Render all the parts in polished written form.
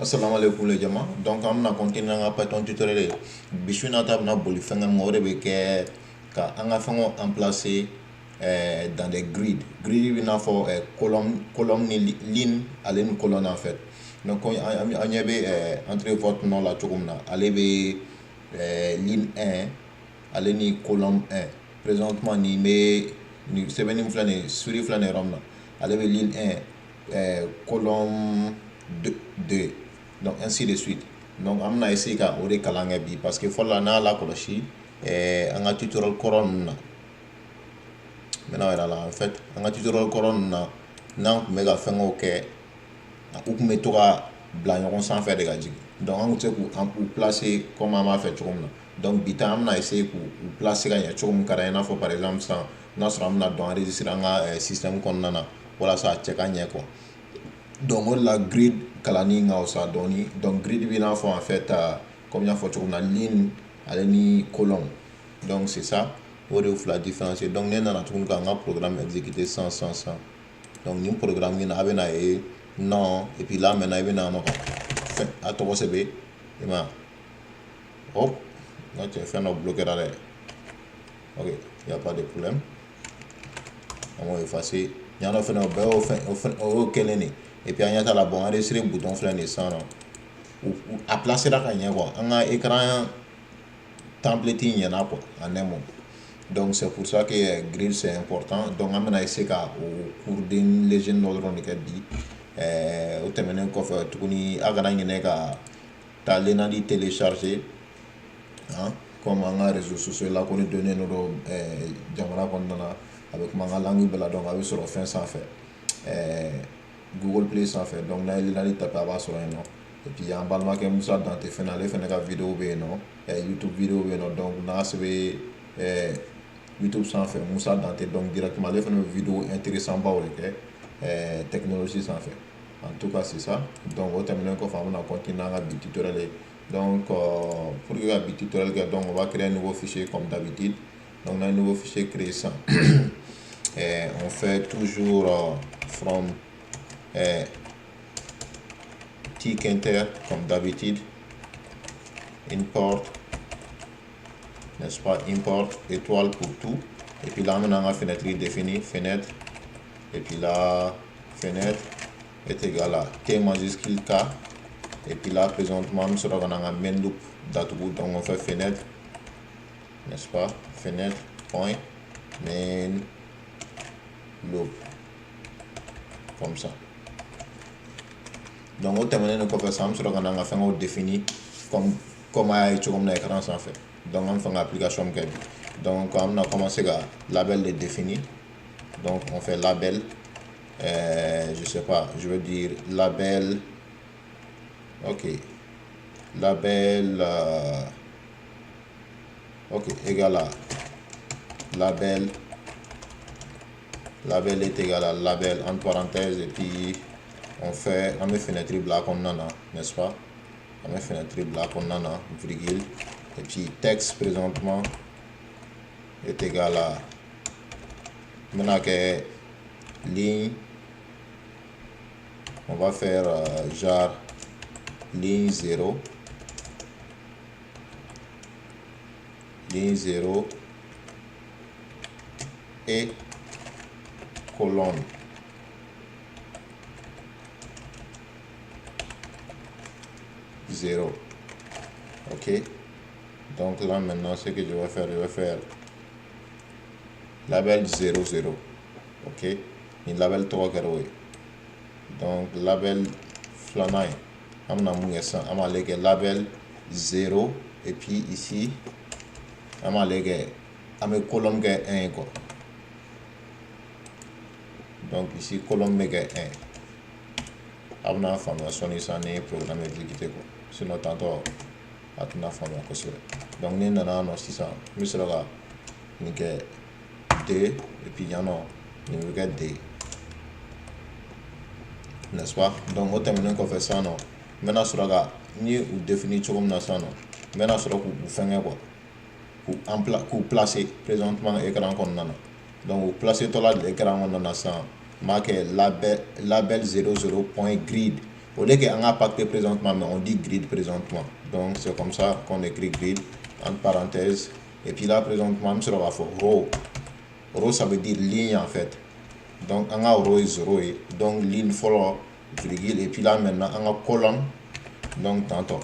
Assalamu alaikum les jama. Donc on a continué à Python tutoriel. Bishuna tab na boli fenga ngore be ke ka anga fengo en placer dans des grids. Grid bi na fo colonne ni ligne aller une colonne en fait. Donc on y avait entre votre nom la chokumna. Aller be ligne 1 aller ni colonne 1. Présentement ni me ni sebeni flane suri flane ramna. Aller be ligne 1 colonne 2. Donc ainsi de suite. Donc on a essayé ka ore kalanga bi parce que fola na la koloshi anga tutorial koron maintenant là en fait anga tutorial koron na mega fengo ke ou me toka bla ɲɔgɔn sanfɛ de ka jigin. Donc an tɛ k'u placer comme an b'a fɛ cogo min na. Donc bi ta an bɛna essayer k'u placer ka ɲɛ cogo min ka d'an ye i n'a fɔ par exemple sisan n'a sɔrɔ an bɛna dɔn enregistrer an ka système kɔnɔna na walasa a cɛ ka ɲɛ quoi. Donc o de la grid kalani ka fisa dɔɔni. Donc grid bi n'a fɔ en fait comme n y'a fɔ cogo min na ligne ale ni colonne. Donc c'est ça o de y'u fila différencier. Donc ne nana tuguni k'an ka programme exécuter sans. Donc nin programme in na a bɛna ye non et puis là maintenant il vient à tɔgɔ sɛbɛn i ma hop n'a cɛ fɛn dɔ bloqué la dɛ. Ok, y a pas de problème, on va effacer ɲa dɔ fɛnɛ o bɛɛ o kelen de. Et puis an ɲɛ t'a la bon enregistrer bouton filɛ nin ye sisan nɔ a placera ka ɲɛ quoi. An ka écran template ɲɛna quoi en un mot. Donc c'est pour ça que grid c'est important. Donc an bɛna essayer ka o cours legend dɔ dɔrɔn de kɛ bi. O tɛmɛnen kɔfɛ tuguni a kana ɲinɛ ka taa lenadi télécharger comme an ka réseaux sociaux la ko ni donnen do jamana kɔnɔna na a bɛ kuma an ka langue bɛɛ la. Donc a bɛ sɔrɔ fɛn sanfɛ Google Play sanfɛ. Donc n'a ye lenadi tapé a b'a sɔrɔ yen nɔ. Et puis an balimakɛ Musa Dante fɛnɛ ale fɛnɛ ka vidéo bɛ yen nɔ YouTube vidéo bɛ yen nɔ. Donc n'a sɛbɛn YouTube sanfɛ Musa Dante. Donc directement ale fɛnɛ bɛ vidéo intéressant baw de kɛ technologie sanfɛ. En tout cas c'est ça. Donc au terminé kɔfɛ an bɛna continuer an ka bi tutoriel ye. Donc pour que ka bi tutoriel kɛ donc on va créer un nouveau fichier comme d'habitude. Donc on a un nouveau fichier créé ça. On fait toujours from tkinter comme d'habitude, import, n'est-ce pas, import étoile pour tout. Et puis là on a une fenêtre définie, fenêtre, et puis là fenêtre est égal à T majuscule K. Et puis là présentement nous serons dans un main loop d'attribut. Donc on fait fenêtre, n'est-ce pas, fenêtre point main loop comme ça. Donc au terminé nous faisons ça, nous serons dans un fenêtre défini comme à comme l'écran sans fait. Donc on fait une application qui donc on a commencé à label de défini. Donc on fait label je sais pas, je veux dire label, ok, label ok égal à label est égal à label entre parenthèses. Et puis on met fenêtre black on nana, n'est-ce pas, on met fenêtre black on nana virgule. Et puis texte présentement est égal à maintenant que ligne, on va faire genre ligne 0 et colonne. Zéro. Ok, donc là maintenant ce que je vais faire label 00. Ok, une label 3 carré. Donc label flanay amna mungesa amalege label 0 et puis ici amalege ame colonne 1 quoi. Donc ici colonne 1 amna formation ça n'est programme exécuté quoi. Sinon tantôt atuna formation. Donc ni nana no 600 misera ni que D et puis y en a ni que D, n'est-ce pas. Donc au terminé qu'on fait ça non maintenant sur la ni ou définir comme na ça non maintenant sur ku fenga quoi ku placer présentement écran qu'on nana. Donc vous placez tout là l'écran on nana ça marqué label 00.grid Au lieu qu'on a pacté présentement, mais on dit grid présentement. Donc c'est comme ça qu'on écrit grid entre parenthèses. Et puis là présentement, on va faire row. Row ça veut dire ligne en fait. Donc on a row is row. Donc ligne follow virgule. Et puis là maintenant on a colonne. Donc tantôt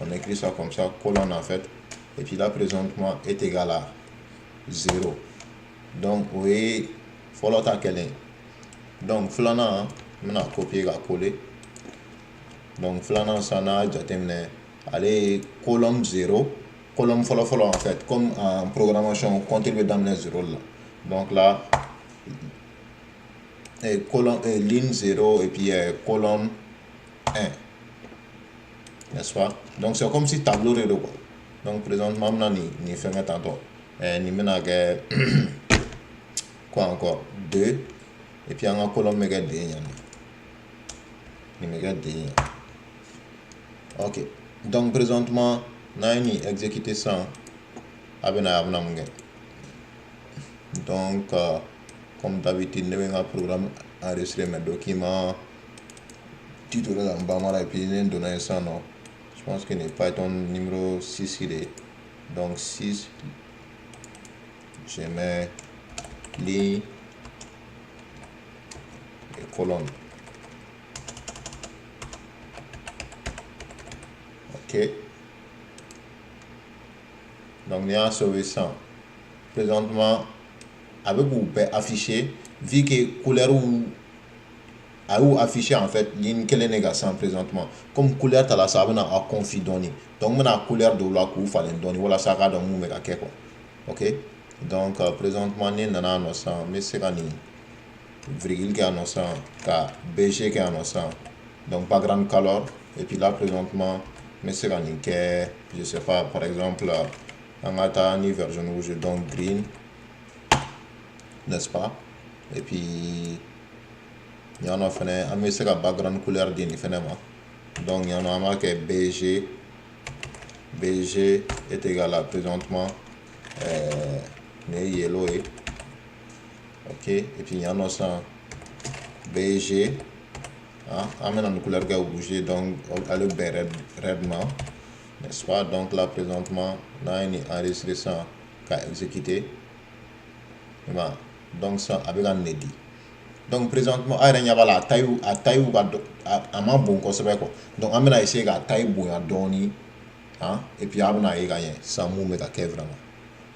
on écrit ça comme ça, colonne en fait. Et puis là présentement est égal à 0. Donc oui, follow ta quelle. Donc flana, on a copié et collé. Donc flana ça n'a déjà terminé. Allez, colonne 0. Colonne follow en fait. Comme en programmation, on continue d'amener 0 là. Donc là, colonne, ligne 0 et puis colonne 1. N'est-ce pas? Donc c'est comme si tableau de quoi. Donc présentement, on a ni fait tantôt. Ni maintenant quoi encore? 2. Et puis on a colonne méga 2. Ni méga 2. Ok. Donc présentement, on a exécuté ça. Donc comme d'habitude, nous avons un programme enregistré mes documents, tutoriel en bas, et puis nous avons donné ça. Non? Je pense que n'est pas ton numéro 6 il est. Donc 6, je mets ligne et colonne. Ok. Donc nous avons sauvé ça. Présentement, avec vous pouvez afficher, vu que couleur ou affiché en fait ligne quelle est négation présentement comme couleur ta la ça a config donné donc maintenant couleur de la coup fallait donner voilà ça va dans mon méga quoi. Ok donc présentement ni nana no ça mais c'est quand ni virgule qui annonce ka bg qui annonce donc background color et puis là présentement mais c'est quand ni que je sais pas par exemple en ata ni version rouge donc green n'est-ce pas et puis il y en a un background couleur d'une donc il y en a marqué BG est égal à présentement yellow ok et puis il y en a ça BG amène une couleur rouge donc à le redement n'est-ce pas donc là présentement là il est enregistré ça qu'à exécuter donc ça avec un édit. Donc présentement il y a la taille à ma bon quoi donc on va essayer à taille bon à donner et puis on va gagner ça mou mais vraiment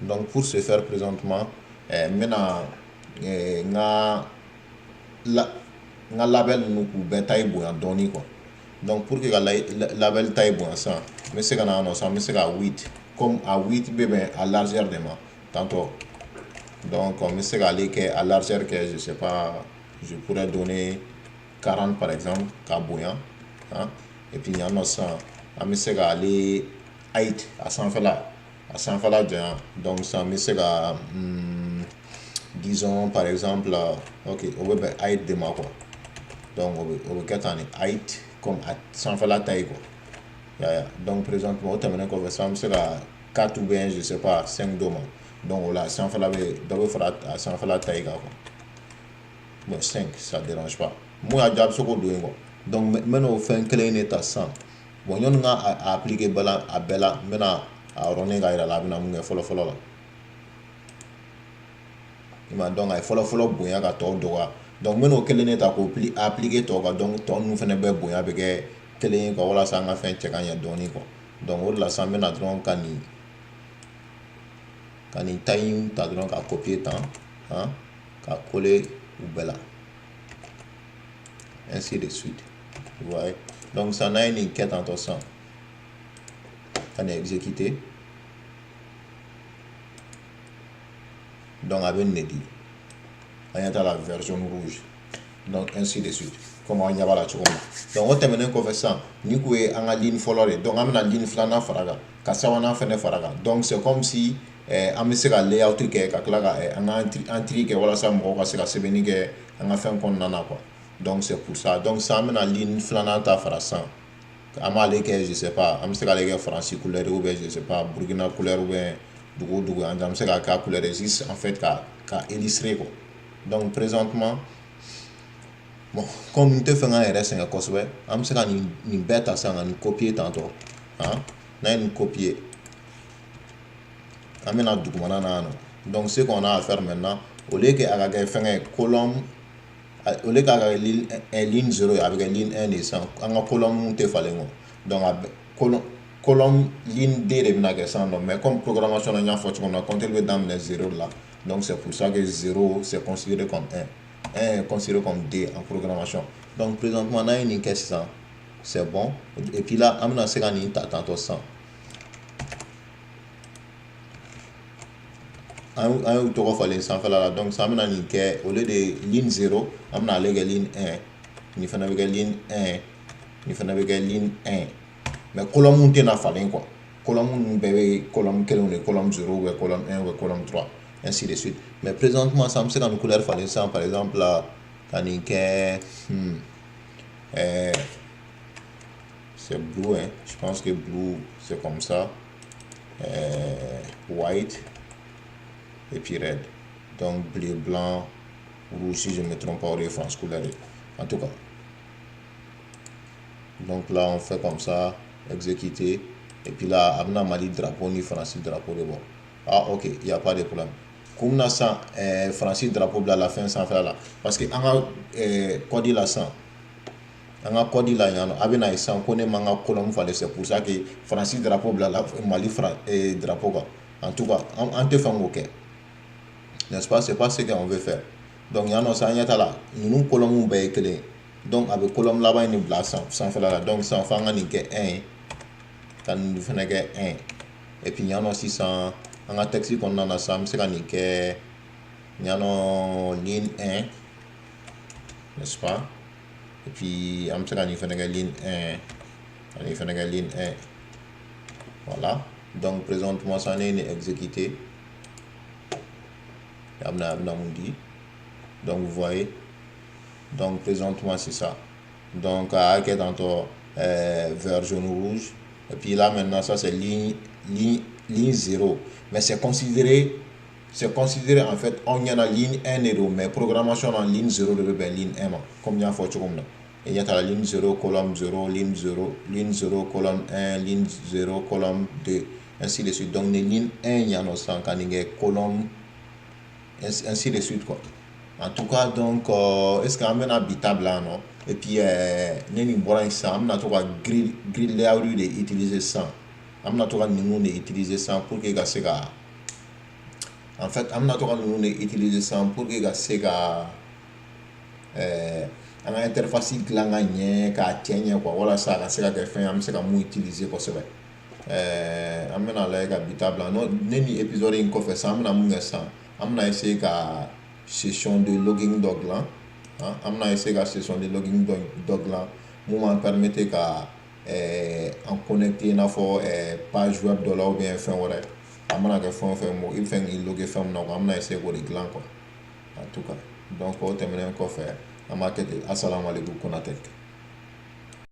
donc pour ce faire présentement maintenant nga label nous pour taille bon à donner quoi donc pour que la label taille bon ça mais c'est qu'on a ça mais c'est à 8 comme à 8 bébé à largeur de moi tantôt donc on essaie d'aller à largeur que je sais pas je pourrais donner 40 par exemple bouillant et puis il y en a ça on essaie d'aller height à 100 là donc ça on essaie à disons par exemple ok on va height de moi quoi donc on va get un height comme à 100 la taille quoi donc présentement on termine qu'on fait ça on essaie à 4 ou bien je sais pas 5 demain donc là ça fait la taille quoi bon 5 ça dérange pas moi à job ce qu'on doit donc maintenant on fait un clé net à 100 bon on a appliqué bala à bella maintenant à ronner gaira là bina mun follow là ima donc ay follow boya ka to do donc maintenant clé net à appliquer to donc ton nous fait be boya be ke clé ko wala ça nga fait check anya doni ko donc on la ça maintenant donc quand il taille ta donc à copier temps à coller ou bella ainsi de suite vous voyez donc ça n'a une quête en ça on est exécuté donc avec une dit on est à la version rouge donc ainsi de suite comme on y a la chose donc on termine qu'on fait ça ni quoi en ligne follow donc on a ligne flana faraga kasawana fene faraga donc c'est comme si on me sera layout que kakla on a un trick voilà ça mo ka sera sebeni que on a fait un nana quoi donc c'est pour ça donc ça amène en ligne flana ta farasan amale que je sais pas on me sera les français couleur ou bien je sais pas burkina couleur ou bien dugu on me sera ka couleur existe en fait ka illustrer quoi donc présentement bon comme n tɛ fɛ k'an yɛrɛ sɛgɛn kosɛbɛ an bɛ se ka nin bɛɛ ta sisan ka nin copier tantɔ n'an ye nin copier an bɛna dugumana na yan nɔ donc ce qu'on a à faire maintenant au lieu que a ka kɛ fɛngɛ colonne au lieu k'a ka kɛ ligne 0 ye a bɛ kɛ ligne 1 de ye sisan an ka colonne tɛ falen kɔ donc a bɛ colonne ligne D de bɛna kɛ sisan nɔ mais comme programmation na n y'a fɔ cogo min na compteur bɛ daminɛ 0 de la donc c'est pour ça que 0 c'est considéré comme 1 est considéré comme D en programmation donc présentement n'an ye nin kɛ sisan c'est bon et puis là an bɛna se ka nin ta tantɔ sisan an y'u tɔgɔ falen sanfɛla la donc sisan an bɛna nin kɛ au lieu de ligne 0 an bɛna ale kɛ ligne 1 nin fana bɛ kɛ ligne 1 nin fana bɛ kɛ ligne 1 mais colonne tɛna falen quoi colonne ninnu bɛɛ bɛ colonne kelenw de colonne 0 ou bien colonne 1 ou bien colonne 3 ainsi de suite mais présentement ça an bɛ se ka nin couleur falen sisan par exemple là ka nin kɛ c'est blue hein je pense que blue c'est comme ça white et puis red donc bleu blanc rouge si je ne me trompe pas au France couleur en tout cas donc là on fait comme ça exécuter et puis là amna mali drapeau ni français drapeau de bon ok il y a pas de problème comme na ça français drapeau de la fin sans faire là parce que on a code là ça on a code là yano abena isan ko ne manga colonne fallait c'est pour ça que français drapeau de la mali drapeau quoi en tout cas on te fait OK n'est-ce pas c'est pas ce qu'on veut faire donc yano ça nyata là nous colonne ba kelen donc avec colonne là-bas ni bla sans faire là donc ça fa ngani ke 1 kan ni fana kɛ 1 et puis yano sisan an ka texte kɔnɔna na sisan an bɛ se ka nin kɛ yano ligne 1 n'est-ce pas et puis an bɛ se ka nin fana kɛ ligne 1 ani fana kɛ ligne 1 voilà donc présentement ça n'est exécuté amna mun di donc vous voyez donc présentement c'est ça donc à quel tantôt vert jaune rouge et puis là maintenant ça c'est ligne 0 mais c'est considéré en fait on y a la ligne 1 mais programmation en ligne 0 de ligne 1 comme il y a fait comme il y a la ligne 0 colonne 0 ligne 0 colonne 1 ligne 0 colonne 2 ainsi de suite donc les lignes 1 il y a nos 100 colonne ainsi de suite quoi. En tout cas donc est-ce qu'on a habitable là non et puis neni bora ça on a tout grill layout de utiliser ça on a tout nous de utiliser ça pour que gars en fait on a tout nous de utiliser ça pour que gars an ka interface dilan ka ɲɛ k'a cɛ ɲɛ quoi walasa a ka se ka kɛ fɛn an bɛ se ka mun utiliser kosɛbɛ an bɛna lajɛ ka bitable la ne ni épisode in kɔfɛ sisan an bɛna mun kɛ sisan an bɛna essayer ka session de logging dɔ dilan an bɛna essayer ka session de logging dɔ dilan mun b'an permettre ka an connecter i n'a fɔ page web dɔ la ou bien fɛn wɛrɛ a mana kɛ fɛn o fɛn i bɛ fɛ k'i loguer fɛn min na quoi an bɛna essayer k'o de dilan quoi en tout cas donc o tɛmɛnen kɔfɛ an b'a kɛ ten assalamu alaikum Konatɛ